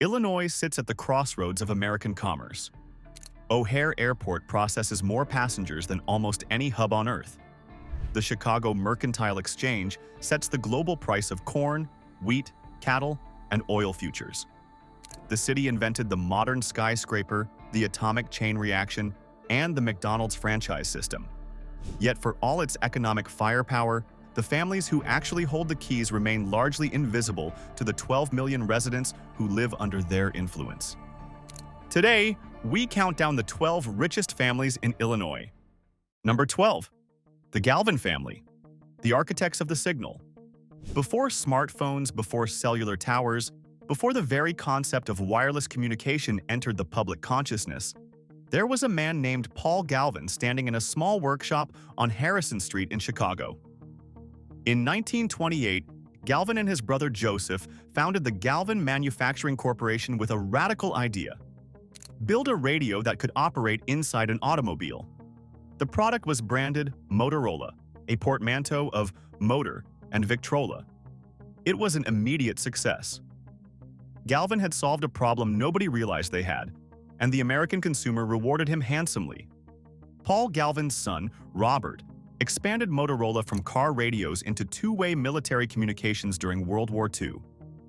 Illinois sits at the crossroads of American commerce. O'Hare Airport processes more passengers than almost any hub on Earth. The Chicago Mercantile Exchange sets the global price of corn, wheat, cattle, and oil futures. The city invented the modern skyscraper, the atomic chain reaction, and the McDonald's franchise system. Yet for all its economic firepower, the families who actually hold the keys remain largely invisible to the 12 million residents who live under their influence. Today, we count down the 12 richest families in Illinois. Number 12. The Galvin family, the architects of the signal. Before smartphones, before cellular towers, before the very concept of wireless communication entered the public consciousness, there was a man named Paul Galvin standing in a small workshop on Harrison Street in Chicago. In 1928, Galvin and his brother Joseph founded the Galvin Manufacturing Corporation with a radical idea: build a radio that could operate inside an automobile. The product was branded Motorola, a portmanteau of motor and Victrola. It was an immediate success. Galvin had solved a problem nobody realized they had, and the American consumer rewarded him handsomely. Paul Galvin's son, Robert, expanded Motorola from car radios into two-way military communications during World War II,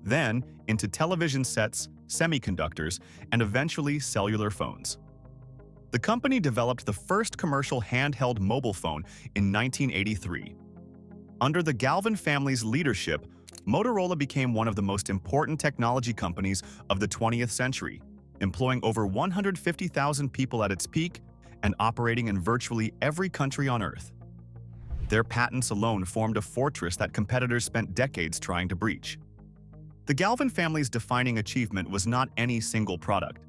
then into television sets, semiconductors, and eventually cellular phones. The company developed the first commercial handheld mobile phone in 1983. Under the Galvin family's leadership, Motorola became one of the most important technology companies of the 20th century, employing over 150,000 people at its peak and operating in virtually every country on Earth. Their patents alone formed a fortress that competitors spent decades trying to breach. The Galvin family's defining achievement was not any single product.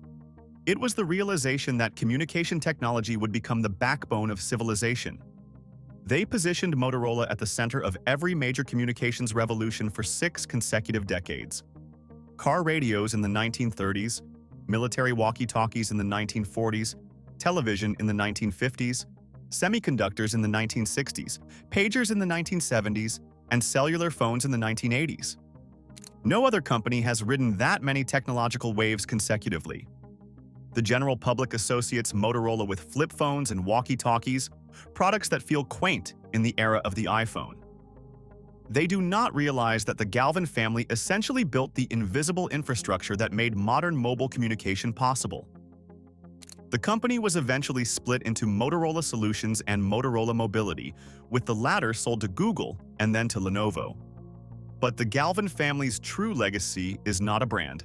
It was the realization that communication technology would become the backbone of civilization. They positioned Motorola at the center of every major communications revolution for 6 consecutive decades. Car radios in the 1930s, military walkie-talkies in the 1940s, television in the 1950s, semiconductors in the 1960s, pagers in the 1970s, and cellular phones in the 1980s. No other company has ridden that many technological waves consecutively. The general public associates Motorola with flip phones and walkie-talkies, products that feel quaint in the era of the iPhone. They do not realize that the Galvin family essentially built the invisible infrastructure that made modern mobile communication possible. The company was eventually split into Motorola Solutions and Motorola Mobility, with the latter sold to Google and then to Lenovo. But the Galvin family's true legacy is not a brand.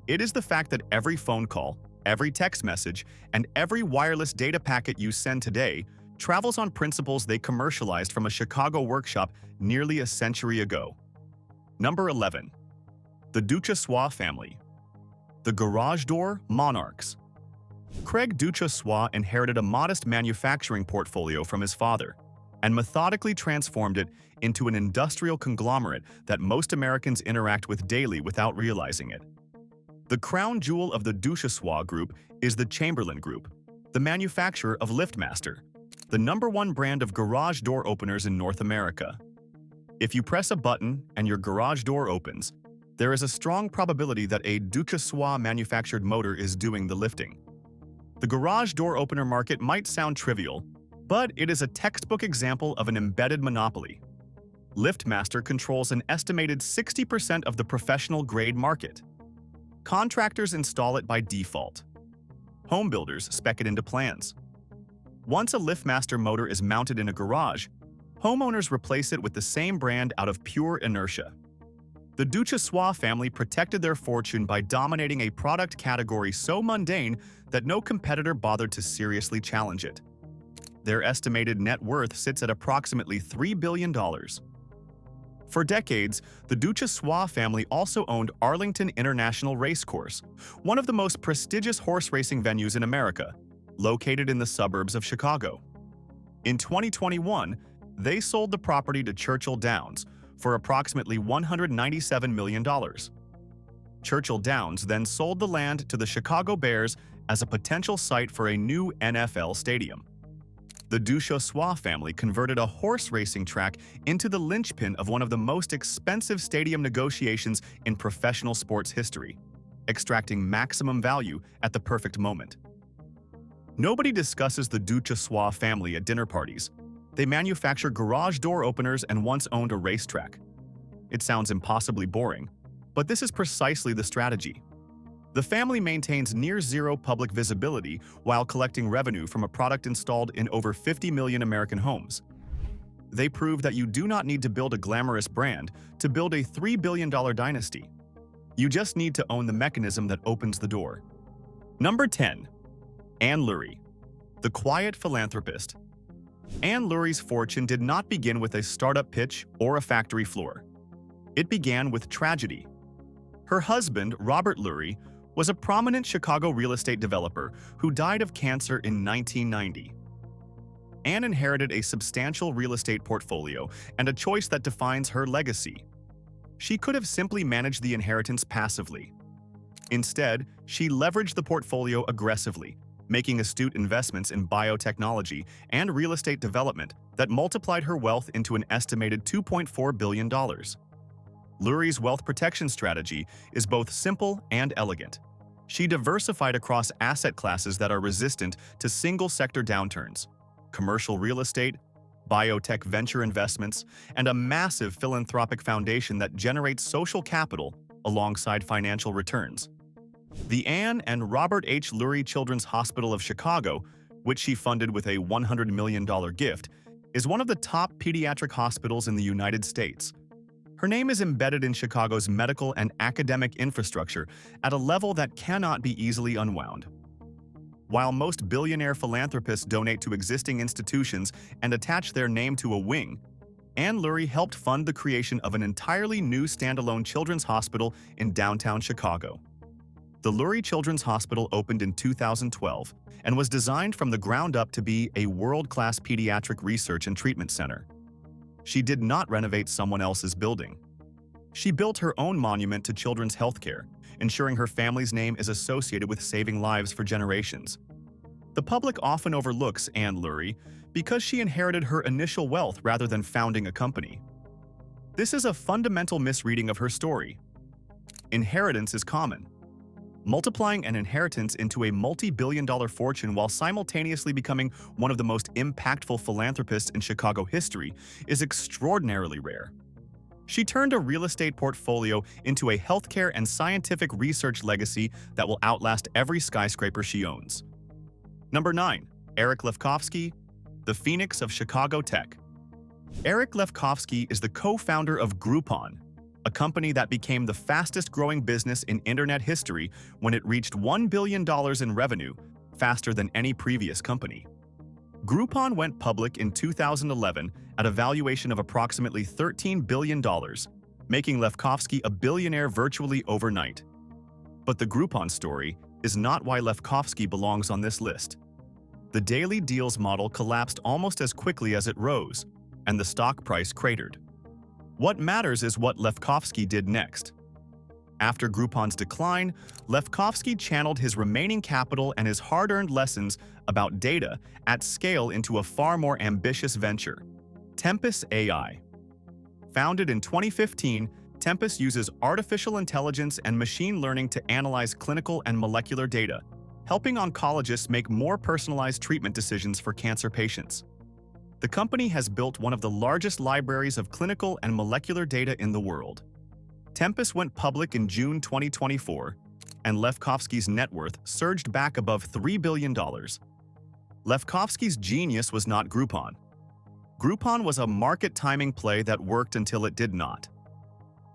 It is the fact that every phone call, every text message, and every wireless data packet you send today travels on principles they commercialized from a Chicago workshop nearly a century ago. Number 11. The Duchossois family, the garage door monarchs. Craig Duchossois inherited a modest manufacturing portfolio from his father and methodically transformed it into an industrial conglomerate that most Americans interact with daily without realizing it. The crown jewel of the Duchossois group is the Chamberlain Group, the manufacturer of LiftMaster, the #1 brand of garage door openers in North America. If you press a button and your garage door opens, there is a strong probability that a Duchossois manufactured motor is doing the lifting. The garage door opener market might sound trivial, but it is a textbook example of an embedded monopoly. LiftMaster controls an estimated 60% of the professional-grade market. Contractors install it by default. Home builders spec it into plans. Once a LiftMaster motor is mounted in a garage, homeowners replace it with the same brand out of pure inertia. The Duchossois family protected their fortune by dominating a product category so mundane that no competitor bothered to seriously challenge it. Their estimated net worth sits at approximately $3 billion. For decades, the Duchossois family also owned Arlington International Racecourse, one of the most prestigious horse racing venues in America, located in the suburbs of Chicago. In 2021, they sold the property to Churchill Downs for approximately $197 million. Churchill Downs then sold the land to the Chicago Bears as a potential site for a new NFL stadium. The Duchossois family converted a horse racing track into the linchpin of one of the most expensive stadium negotiations in professional sports history. extracting maximum value at the perfect moment. Nobody discusses the Duchossois family at dinner parties. They manufacture garage door openers and once owned a racetrack. It sounds impossibly boring, but this is precisely the strategy. The family maintains near-zero public visibility while collecting revenue from a product installed in over 50 million American homes. They prove that you do not need to build a glamorous brand to build a $3 billion dynasty. You just need to own the mechanism that opens the door. Number 10. Lurie, the quiet philanthropist. Lurie's fortune did not begin with a startup pitch or a factory floor. It began with tragedy. Her husband, Robert Lurie, was a prominent Chicago real estate developer who died of cancer in 1990. Anne inherited a substantial real estate portfolio and a choice that defines her legacy. She could have simply managed the inheritance passively. Instead, she leveraged the portfolio aggressively, making astute investments in biotechnology and real estate development that multiplied her wealth into an estimated $2.4 billion. Lurie's wealth protection strategy is both simple and elegant. She diversified across asset classes that are resistant to single-sector downturns: commercial real estate, biotech venture investments, and a massive philanthropic foundation that generates social capital alongside financial returns. The Anne and Robert H. Lurie Children's Hospital of Chicago, which she funded with a $100 million gift, is one of the top pediatric hospitals in the United States. Her name is embedded in Chicago's medical and academic infrastructure at a level that cannot be easily unwound. While most billionaire philanthropists donate to existing institutions and attach their name to a wing, Anne Lurie helped fund the creation of an entirely new standalone children's hospital in downtown Chicago. The Lurie Children's Hospital opened in 2012 and was designed from the ground up to be a world-class pediatric research and treatment center. She did not renovate someone else's building. She built her own monument to children's healthcare, ensuring her family's name is associated with saving lives for generations. The public often overlooks Anne Lurie because she inherited her initial wealth rather than founding a company. This is a fundamental misreading of her story. Inheritance is common. Multiplying an inheritance into a multi-billion-dollar fortune while simultaneously becoming one of the most impactful philanthropists in Chicago history is extraordinarily rare. She turned a real estate portfolio into a healthcare and scientific research legacy that will outlast every skyscraper she owns. Number 9. Eric Lefkofsky, the Phoenix of Chicago Tech. Eric Lefkofsky is the co-founder of Groupon, a company that became the fastest-growing business in internet history when it reached $1 billion in revenue, faster than any previous company. Groupon went public in 2011 at a valuation of approximately $13 billion, making Lefkofsky a billionaire virtually overnight. But the Groupon story is not why Lefkofsky belongs on this list. The daily deals model collapsed almost as quickly as it rose, and the stock price cratered. What matters is what Lefkofsky did next. After Groupon's decline, Lefkofsky channeled his remaining capital and his hard-earned lessons about data at scale into a far more ambitious venture, Tempus AI. Founded in 2015, Tempus uses artificial intelligence and machine learning to analyze clinical and molecular data, helping oncologists make more personalized treatment decisions for cancer patients. The company has built one of the largest libraries of clinical and molecular data in the world. Tempus went public in June 2024, and Lefkofsky's net worth surged back above $3 billion. Lefkofsky's genius was not Groupon. Groupon was a market timing play that worked until it did not.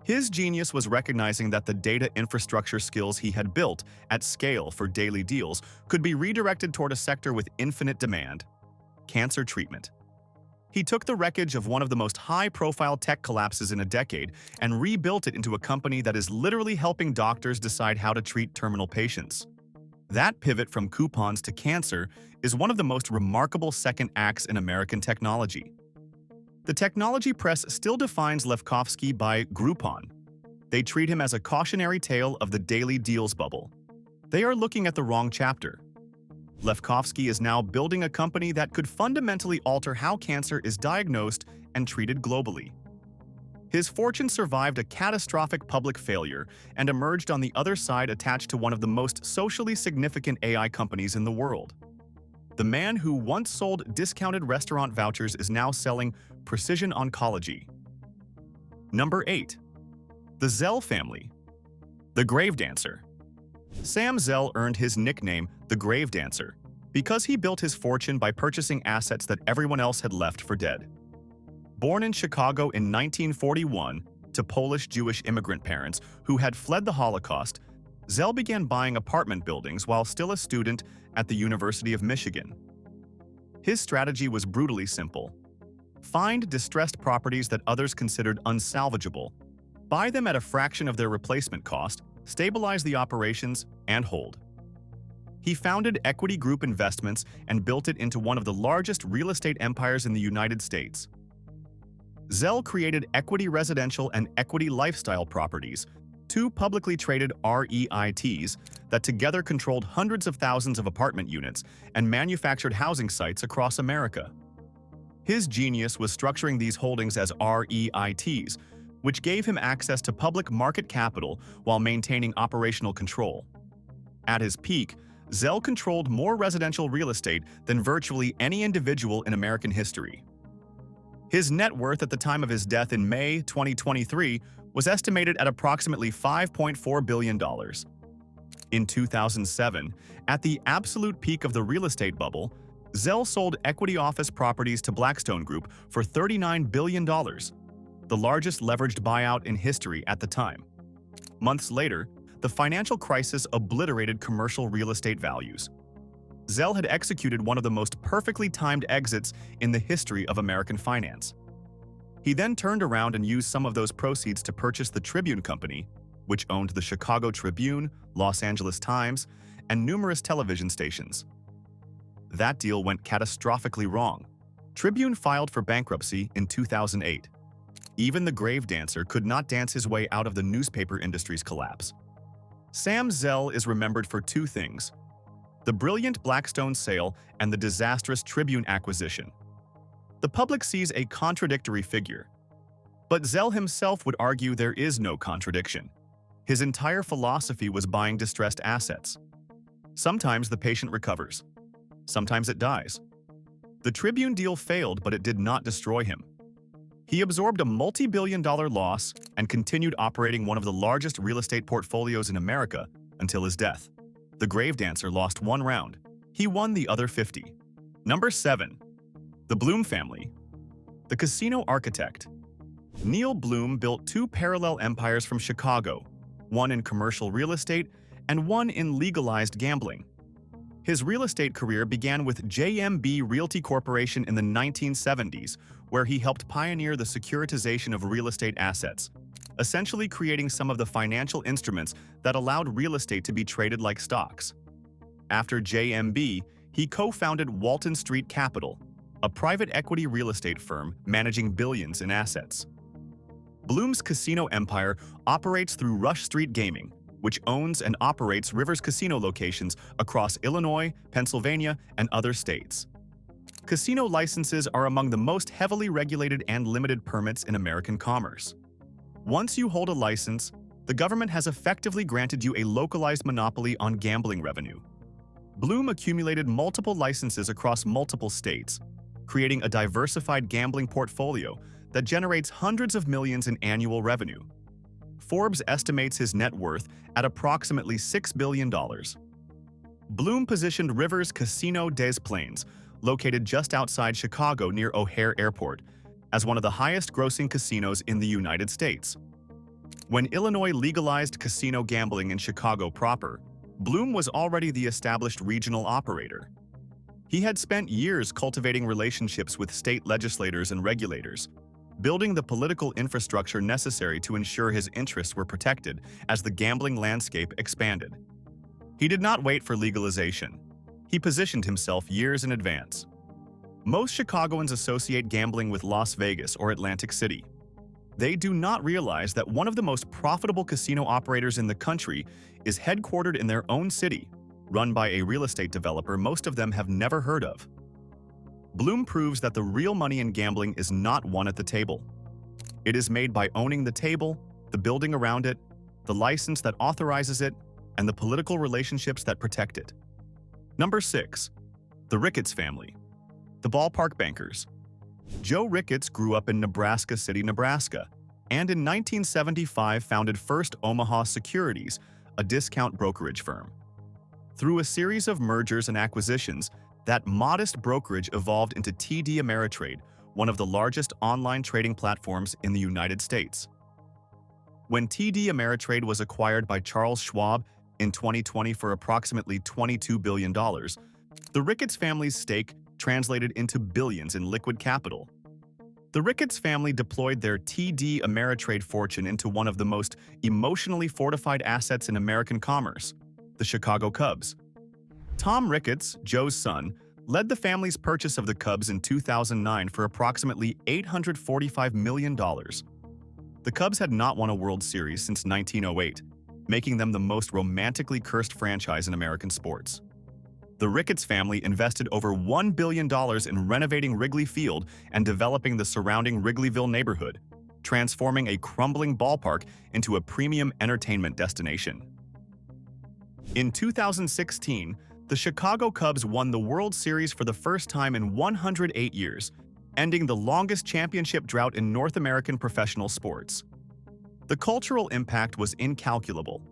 His genius was recognizing that the data infrastructure skills he had built at scale for daily deals could be redirected toward a sector with infinite demand: cancer treatment. He took the wreckage of one of the most high-profile tech collapses in a decade and rebuilt it into a company that is literally helping doctors decide how to treat terminal patients. That pivot from coupons to cancer is one of the most remarkable second acts in American technology. The technology press still defines Lefkofsky by Groupon. They treat him as a cautionary tale of the daily deals bubble. They are looking at the wrong chapter. Lefkofsky is now building a company that could fundamentally alter how cancer is diagnosed and treated globally. His fortune survived a catastrophic public failure and emerged on the other side attached to one of the most socially significant AI companies in the world. The man who once sold discounted restaurant vouchers is now selling precision oncology. Number 8. The Zell family. The Grave Dancer. Sam Zell earned his nickname, the Grave Dancer, because he built his fortune by purchasing assets that everyone else had left for dead. Born in Chicago in 1941 to Polish-Jewish immigrant parents who had fled the Holocaust, Zell began buying apartment buildings while still a student at the University of Michigan. His strategy was brutally simple. Find distressed properties that others considered unsalvageable, buy them at a fraction of their replacement cost, stabilize the operations, and hold. He founded Equity Group Investments and built it into one of the largest real estate empires in the United States. Zell created Equity Residential and Equity Lifestyle Properties, two publicly traded REITs that together controlled hundreds of thousands of apartment units and manufactured housing sites across America. His genius was structuring these holdings as REITs, which gave him access to public market capital while maintaining operational control. At his peak, Zell controlled more residential real estate than virtually any individual in American history. His net worth at the time of his death in May 2023 was estimated at approximately $5.4 billion. In 2007, at the absolute peak of the real estate bubble, Zell sold equity office properties to Blackstone Group for $39 billion, the largest leveraged buyout in history at the time. Months later, the financial crisis obliterated commercial real estate values. Zell had executed one of the most perfectly timed exits in the history of American finance. He then turned around and used some of those proceeds to purchase the Tribune Company, which owned the Chicago Tribune, Los Angeles Times, and numerous television stations. That deal went catastrophically wrong. Tribune filed for bankruptcy in 2008. Even the Grave Dancer could not dance his way out of the newspaper industry's collapse. Sam Zell is remembered for two things: the brilliant Blackstone sale and the disastrous Tribune acquisition. The public sees a contradictory figure, but Zell himself would argue there is no contradiction. His entire philosophy was buying distressed assets. Sometimes the patient recovers. Sometimes it dies. The Tribune deal failed, but it did not destroy him. He absorbed a multi-billion-dollar loss and continued operating one of the largest real estate portfolios in America until his death. The Grave Dancer lost one round. He won the other 50. Number 7. The Bluhm family. The casino architect. Neil Bluhm built two parallel empires from Chicago, one in commercial real estate and one in legalized gambling. His real estate career began with JMB Realty Corporation in the 1970s, where he helped pioneer the securitization of real estate assets, essentially creating some of the financial instruments that allowed real estate to be traded like stocks. After JMB, he co-founded Walton Street Capital, a private equity real estate firm managing billions in assets. Bluhm's casino empire operates through Rush Street Gaming, which owns and operates Rivers casino locations across Illinois, Pennsylvania, and other states. Casino licenses are among the most heavily regulated and limited permits in American commerce. Once you hold a license, the government has effectively granted you a localized monopoly on gambling revenue. Bluhm accumulated multiple licenses across multiple states, creating a diversified gambling portfolio that generates hundreds of millions in annual revenue. Forbes estimates his net worth at approximately $6 billion. Bluhm positioned Rivers Casino des Plaines, located just outside Chicago near O'Hare Airport, as one of the highest-grossing casinos in the United States. When Illinois legalized casino gambling in Chicago proper, Bluhm was already the established regional operator. He had spent years cultivating relationships with state legislators and regulators, building the political infrastructure necessary to ensure his interests were protected as the gambling landscape expanded. He did not wait for legalization. He positioned himself years in advance. Most Chicagoans associate gambling with Las Vegas or Atlantic City. They do not realize that one of the most profitable casino operators in the country is headquartered in their own city, run by a real estate developer most of them have never heard of. Bluhm proves that the real money in gambling is not won at the table. It is made by owning the table, the building around it, the license that authorizes it, and the political relationships that protect it. Number 6. The Ricketts family. The ballpark bankers. Joe Ricketts grew up in Nebraska City, Nebraska, and in 1975 founded First Omaha Securities, a discount brokerage firm. Through a series of mergers and acquisitions, that modest brokerage evolved into TD Ameritrade, one of the largest online trading platforms in the United States. When TD Ameritrade was acquired by Charles Schwab in 2020 for approximately $22 billion, the Ricketts family's stake translated into billions in liquid capital. The Ricketts family deployed their TD Ameritrade fortune into one of the most emotionally fortified assets in American commerce, the Chicago Cubs. Tom Ricketts, Joe's son, led the family's purchase of the Cubs in 2009 for approximately $845 million. The Cubs had not won a World Series since 1908, making them the most romantically cursed franchise in American sports. The Ricketts family invested over $1 billion in renovating Wrigley Field and developing the surrounding Wrigleyville neighborhood, transforming a crumbling ballpark into a premium entertainment destination. In 2016, the Chicago Cubs won the World Series for the first time in 108 years, ending the longest championship drought in North American professional sports. The cultural impact was incalculable.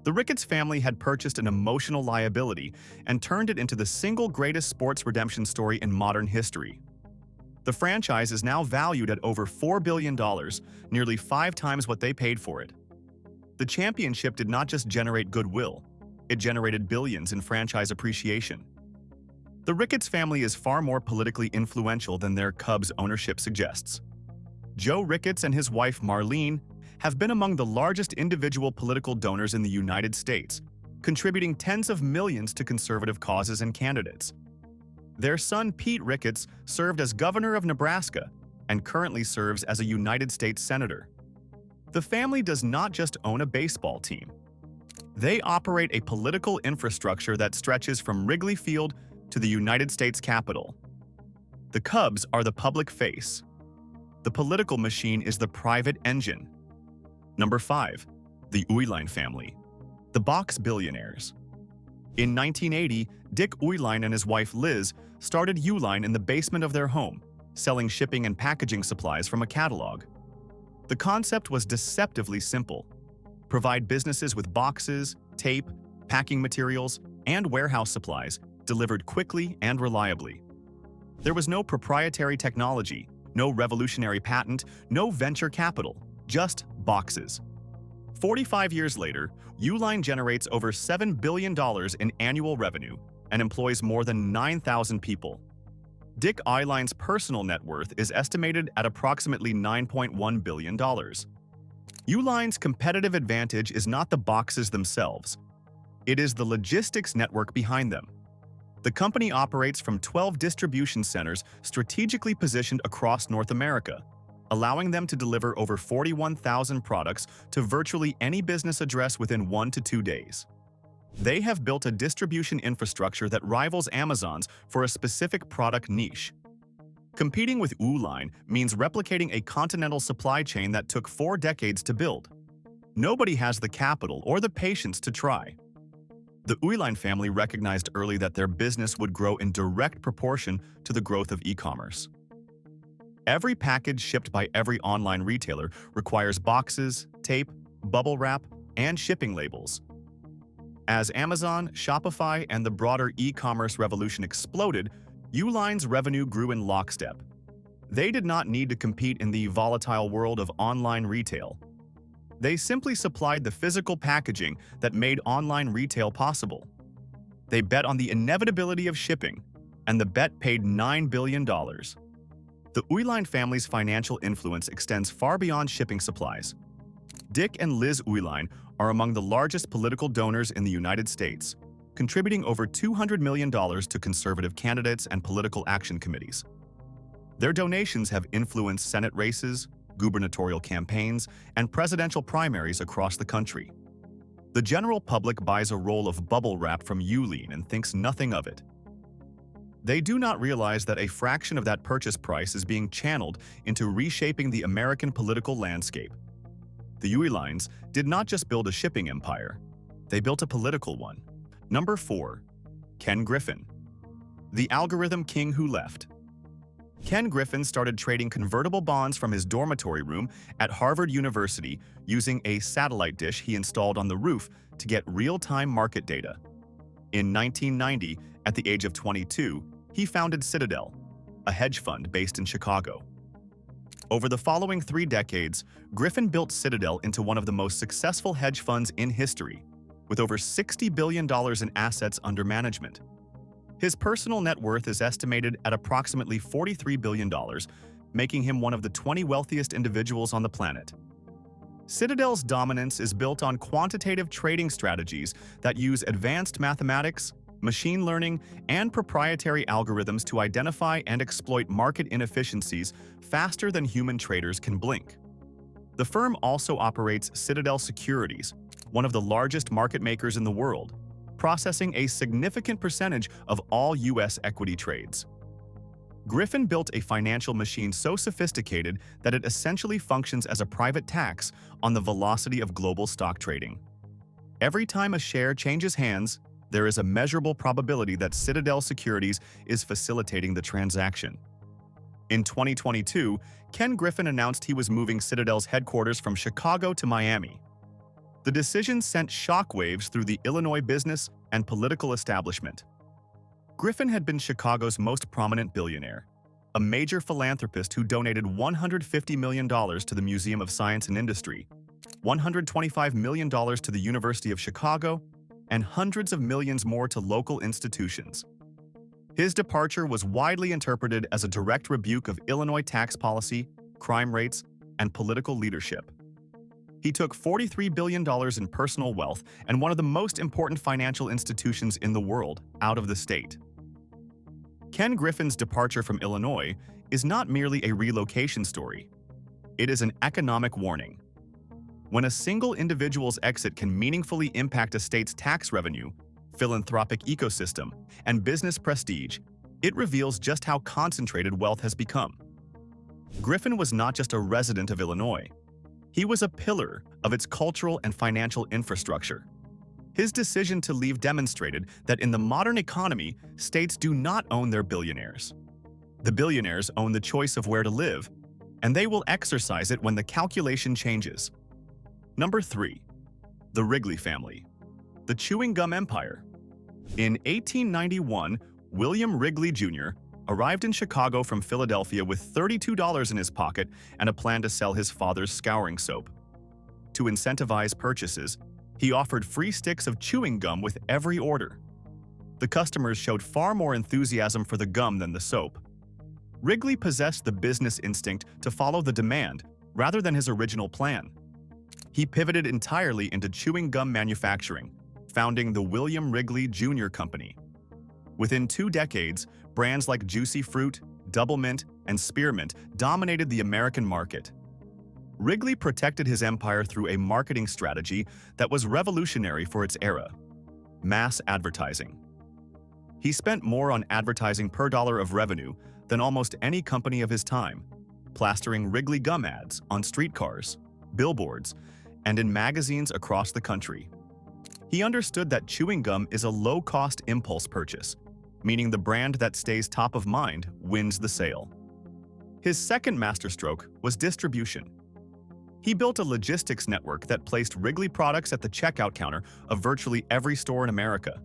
The Ricketts family had purchased an emotional liability and turned it into the single greatest sports redemption story in modern history. The franchise is now valued at over $4 billion, nearly 5 times what they paid for it. The championship did not just generate goodwill, it generated billions in franchise appreciation. The Ricketts family is far more politically influential than their Cubs ownership suggests. Joe Ricketts and his wife Marlene have been among the largest individual political donors in the United States, contributing tens of millions to conservative causes and candidates. Their son Pete Ricketts served as governor of Nebraska and currently serves as a United States senator. The family does not just own a baseball team. They operate a political infrastructure that stretches from Wrigley Field to the United States Capitol. The Cubs are the public face. The political machine is the private engine. Number 5. The Uihlein family. The box billionaires. In 1980, Dick Uihlein and his wife Liz started Uihlein in the basement of their home, selling shipping and packaging supplies from a catalog. The concept was deceptively simple. Provide businesses with boxes, tape, packing materials, and warehouse supplies delivered quickly and reliably. There was no proprietary technology, no revolutionary patent, no venture capital, just boxes. 45 years later, Uihlein generates over $7 billion in annual revenue and employs more than 9,000 people. Dick Uihlein's personal net worth is estimated at approximately $9.1 billion. Uihlein's competitive advantage is not the boxes themselves. It is the logistics network behind them. The company operates from 12 distribution centers strategically positioned across North America, allowing them to deliver over 41,000 products to virtually any business address within 1 to 2 days. They have built a distribution infrastructure that rivals Amazon's for a specific product niche. Competing with Uihlein means replicating a continental supply chain that took 4 decades to build. Nobody has the capital or the patience to try. The Uihlein family recognized early that their business would grow in direct proportion to the growth of e-commerce. Every package shipped by every online retailer requires boxes, tape, bubble wrap, and shipping labels. As Amazon, Shopify, and the broader e-commerce revolution exploded, Uihlein's revenue grew in lockstep. They did not need to compete in the volatile world of online retail. They simply supplied the physical packaging that made online retail possible. They bet on the inevitability of shipping, and the bet paid $9 billion. The Uihlein family's financial influence extends far beyond shipping supplies. Dick and Liz Uihlein are among the largest political donors in the United States, contributing over $200 million to conservative candidates and political action committees. Their donations have influenced Senate races, gubernatorial campaigns, and presidential primaries across the country. The general public buys a roll of bubble wrap from Uihlein and thinks nothing of it. They do not realize that a fraction of that purchase price is being channeled into reshaping the American political landscape. The Uihleins did not just build a shipping empire, they built a political one. Number 4. Ken Griffin, the algorithm king who left. Ken Griffin started trading convertible bonds from his dormitory room at Harvard University using a satellite dish he installed on the roof to get real-time market data. In 1990, at the age of 22, he founded Citadel, a hedge fund based in Chicago. Over the following 3 decades, Griffin built Citadel into one of the most successful hedge funds in history, with over $60 billion in assets under management. His personal net worth is estimated at approximately $43 billion, making him one of the 20 wealthiest individuals on the planet. Citadel's dominance is built on quantitative trading strategies that use advanced mathematics, machine learning, and proprietary algorithms to identify and exploit market inefficiencies faster than human traders can blink. The firm also operates Citadel Securities, one of the largest market makers in the world, processing a significant percentage of all U.S. equity trades. Griffin built a financial machine so sophisticated that it essentially functions as a private tax on the velocity of global stock trading. Every time a share changes hands, there is a measurable probability that Citadel Securities is facilitating the transaction. In 2022, Ken Griffin announced he was moving Citadel's headquarters from Chicago to Miami. The decision sent shockwaves through the Illinois business and political establishment. Griffin had been Chicago's most prominent billionaire, a major philanthropist who donated $150 million to the Museum of Science and Industry, $125 million to the University of Chicago, and hundreds of millions more to local institutions. His departure was widely interpreted as a direct rebuke of Illinois tax policy, crime rates, and political leadership. He took $43 billion in personal wealth and one of the most important financial institutions in the world out of the state. Ken Griffin's departure from Illinois is not merely a relocation story. It is an economic warning. When a single individual's exit can meaningfully impact a state's tax revenue, philanthropic ecosystem, and business prestige, it reveals just how concentrated wealth has become. Griffin was not just a resident of Illinois. He was a pillar of its cultural and financial infrastructure. His decision to leave demonstrated that in the modern economy, states do not own their billionaires. The billionaires own the choice of where to live, and they will exercise it when the calculation changes. Number 3. The Wrigley Family, the chewing gum empire. In 1891, William Wrigley Jr. arrived in Chicago from Philadelphia with $32 in his pocket and a plan to sell his father's scouring soap. To incentivize purchases, he offered free sticks of chewing gum with every order. The customers showed far more enthusiasm for the gum than the soap. Wrigley possessed the business instinct to follow the demand rather than his original plan. He pivoted entirely into chewing gum manufacturing, founding the William Wrigley Jr. Company. Within 2 decades, brands like Juicy Fruit, Double Mint, and Spearmint dominated the American market. Wrigley protected his empire through a marketing strategy that was revolutionary for its era: mass advertising. He spent more on advertising per dollar of revenue than almost any company of his time, plastering Wrigley gum ads on streetcars, billboards, and in magazines across the country. He understood that chewing gum is a low-cost impulse purchase, meaning the brand that stays top of mind wins the sale. His second masterstroke was distribution. He built a logistics network that placed Wrigley products at the checkout counter of virtually every store in America.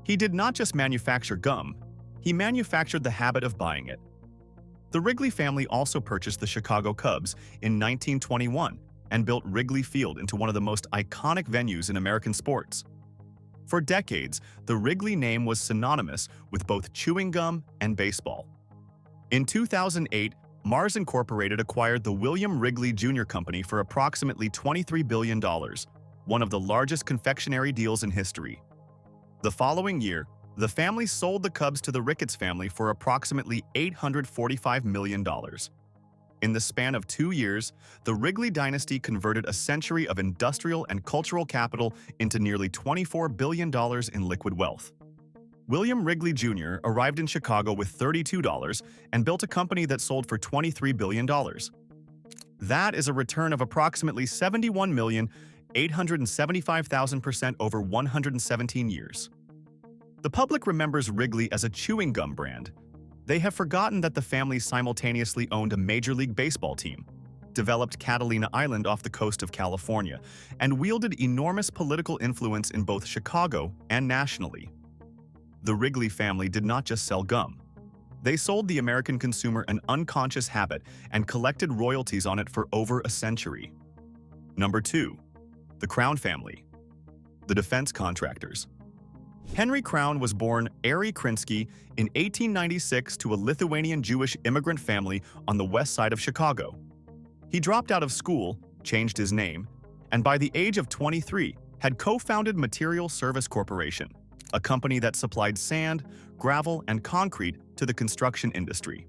He did not just manufacture gum, he manufactured the habit of buying it. The Wrigley family also purchased the Chicago Cubs in 1921 and built Wrigley Field into one of the most iconic venues in American sports. For decades, the Wrigley name was synonymous with both chewing gum and baseball. In 2008, Mars Incorporated acquired the William Wrigley Jr. Company for approximately $23 billion, one of the largest confectionery deals in history. The following year, the family sold the Cubs to the Ricketts family for approximately $845 million. In the span of 2 years, the Wrigley dynasty converted a century of industrial and cultural capital into nearly $24 billion in liquid wealth. William Wrigley Jr. arrived in Chicago with $32 and built a company that sold for $23 billion. That is a return of approximately 71,875,000% over 117 years. The public remembers Wrigley as a chewing gum brand. They have forgotten that the family simultaneously owned a Major League Baseball team, developed Catalina Island off the coast of California, and wielded enormous political influence in both Chicago and nationally. The Wrigley family did not just sell gum. They sold the American consumer an unconscious habit and collected royalties on it for over a century. Number 2. The Crown family. The defense contractors. Henry Crown was born Ari Krinsky in 1896 to a Lithuanian Jewish immigrant family on the west side of Chicago. He dropped out of school, changed his name, and by the age of 23 had co-founded Material Service Corporation, a company that supplied sand, gravel, and concrete to the construction industry.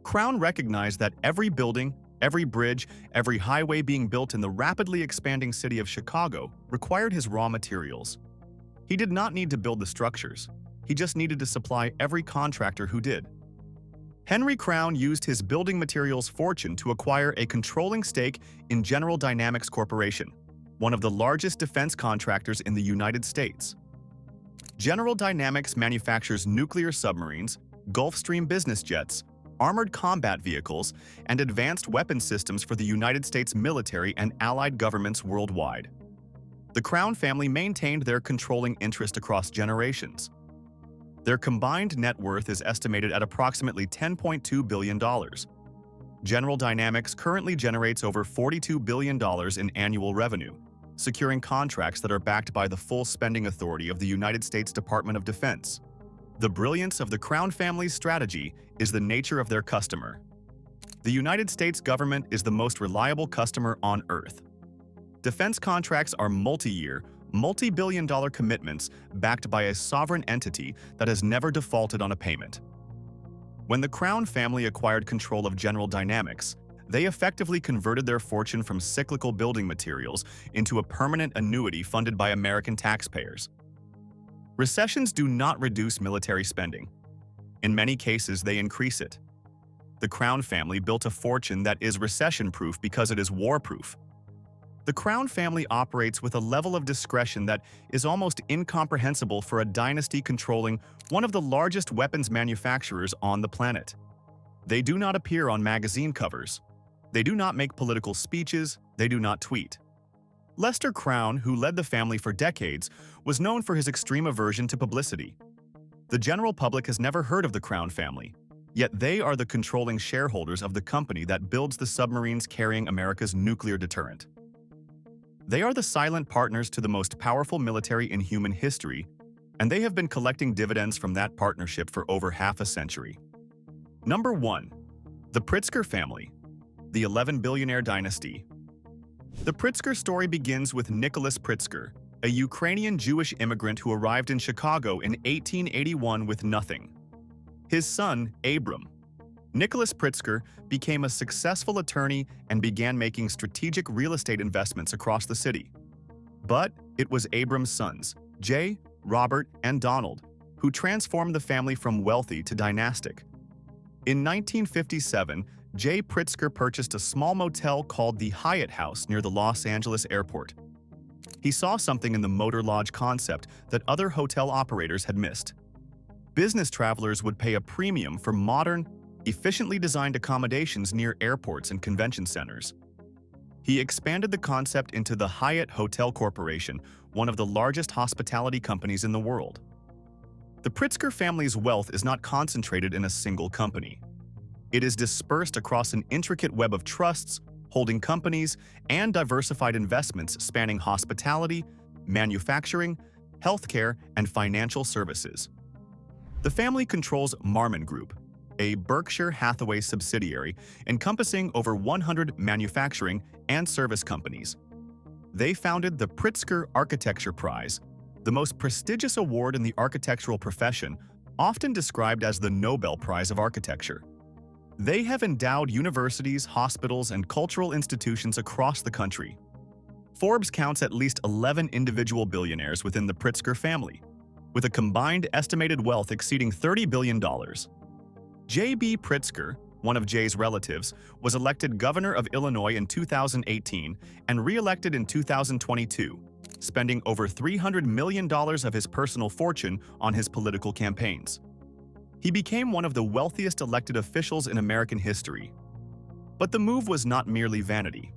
Crown recognized that every building, every bridge, every highway being built in the rapidly expanding city of Chicago required his raw materials. He did not need to build the structures. He just needed to supply every contractor who did. Henry Crown used his building materials fortune to acquire a controlling stake in General Dynamics Corporation, one of the largest defense contractors in the United States. General Dynamics manufactures nuclear submarines, Gulfstream business jets, armored combat vehicles, and advanced weapon systems for the United States military and allied governments worldwide. The Crown family maintained their controlling interest across generations. Their combined net worth is estimated at approximately $10.2 billion. General Dynamics currently generates over $42 billion in annual revenue, securing contracts that are backed by the full spending authority of the United States Department of Defense. The brilliance of the Crown family's strategy is the nature of their customer. The United States government is the most reliable customer on Earth. Defense contracts are multi-year, multi-billion-dollar commitments backed by a sovereign entity that has never defaulted on a payment. When the Crown family acquired control of General Dynamics, they effectively converted their fortune from cyclical building materials into a permanent annuity funded by American taxpayers. Recessions do not reduce military spending. In many cases, they increase it. The Crown family built a fortune that is recession-proof because it is war-proof. The Crown family operates with a level of discretion that is almost incomprehensible for a dynasty controlling one of the largest weapons manufacturers on the planet. They do not appear on magazine covers. They do not make political speeches. They do not tweet. Lester Crown, who led the family for decades, was known for his extreme aversion to publicity. The general public has never heard of the Crown family, yet they are the controlling shareholders of the company that builds the submarines carrying America's nuclear deterrent. They are the silent partners to the most powerful military in human history, and they have been collecting dividends from that partnership for over half a century. Number 1. The Pritzker family. The 11 Billionaire Dynasty. The Pritzker story begins with Nicholas Pritzker, a Ukrainian Jewish immigrant who arrived in Chicago in 1881 with nothing. His son, Abram, Nicholas Pritzker, became a successful attorney and began making strategic real estate investments across the city. But it was Abram's sons, Jay, Robert, and Donald, who transformed the family from wealthy to dynastic. In 1957, Jay Pritzker purchased a small motel called the Hyatt House near the Los Angeles airport. He saw something in the motor lodge concept that other hotel operators had missed. Business travelers would pay a premium for modern, efficiently designed accommodations near airports and convention centers. He expanded the concept into the Hyatt Hotel Corporation, one of the largest hospitality companies in the world. The Pritzker family's wealth is not concentrated in a single company. It is dispersed across an intricate web of trusts, holding companies, and diversified investments spanning hospitality, manufacturing, healthcare, and financial services. The family controls Marmon Group, a Berkshire Hathaway subsidiary encompassing over 100 manufacturing and service companies. They founded the Pritzker Architecture Prize, the most prestigious award in the architectural profession, often described as the Nobel Prize of Architecture. They have endowed universities, hospitals, and cultural institutions across the country. Forbes counts at least 11 individual billionaires within the Pritzker family, with a combined estimated wealth exceeding $30 billion. J.B. Pritzker, one of Jay's relatives, was elected governor of Illinois in 2018 and re-elected in 2022, spending over $300 million of his personal fortune on his political campaigns. He became one of the wealthiest elected officials in American history. But the move was not merely vanity.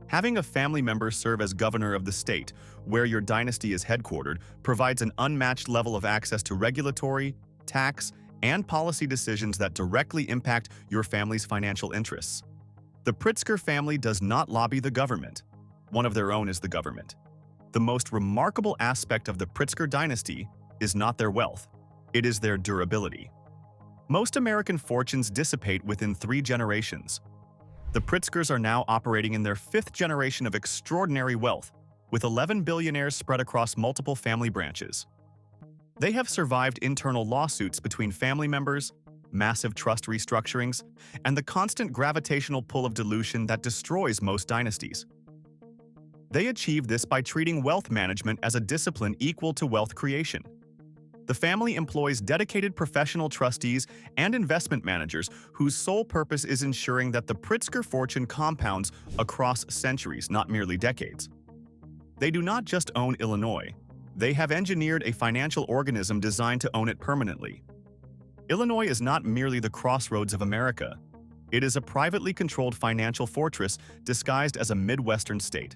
Having a family member serve as governor of the state, where your dynasty is headquartered, provides an unmatched level of access to regulatory, tax, and policy decisions that directly impact your family's financial interests. The Pritzker family does not lobby the government. One of their own is the government. The most remarkable aspect of the Pritzker dynasty is not their wealth, it is their durability. Most American fortunes dissipate within 3 generations. The Pritzkers are now operating in their 5th generation of extraordinary wealth, with 11 billionaires spread across multiple family branches. They have survived internal lawsuits between family members, massive trust restructurings, and the constant gravitational pull of dilution that destroys most dynasties. They achieve this by treating wealth management as a discipline equal to wealth creation. The family employs dedicated professional trustees and investment managers whose sole purpose is ensuring that the Pritzker fortune compounds across centuries, not merely decades. They do not just own Illinois. They have engineered a financial organism designed to own it permanently. Illinois is not merely the crossroads of America. It is a privately controlled financial fortress disguised as a Midwestern state.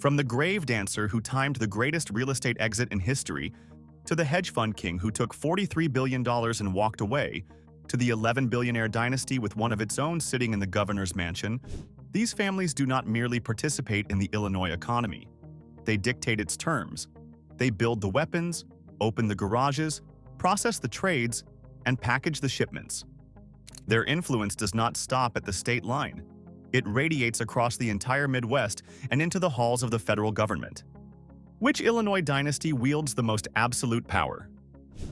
From the grave dancer who timed the greatest real estate exit in history, to the hedge fund king who took $43 billion and walked away, to the 11 billionaire dynasty with one of its own sitting in the governor's mansion, these families do not merely participate in the Illinois economy. They dictate its terms. They build the weapons, open the garages, process the trades, and package the shipments. Their influence does not stop at the state line. It radiates across the entire Midwest and into the halls of the federal government. Which Illinois dynasty wields the most absolute power?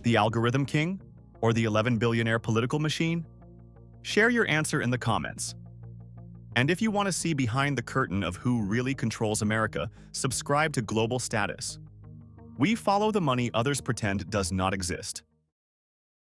The algorithm king or the 11 billionaire political machine? Share your answer in the comments. And if you want to see behind the curtain of who really controls America, subscribe to Global Status. We follow the money others pretend does not exist.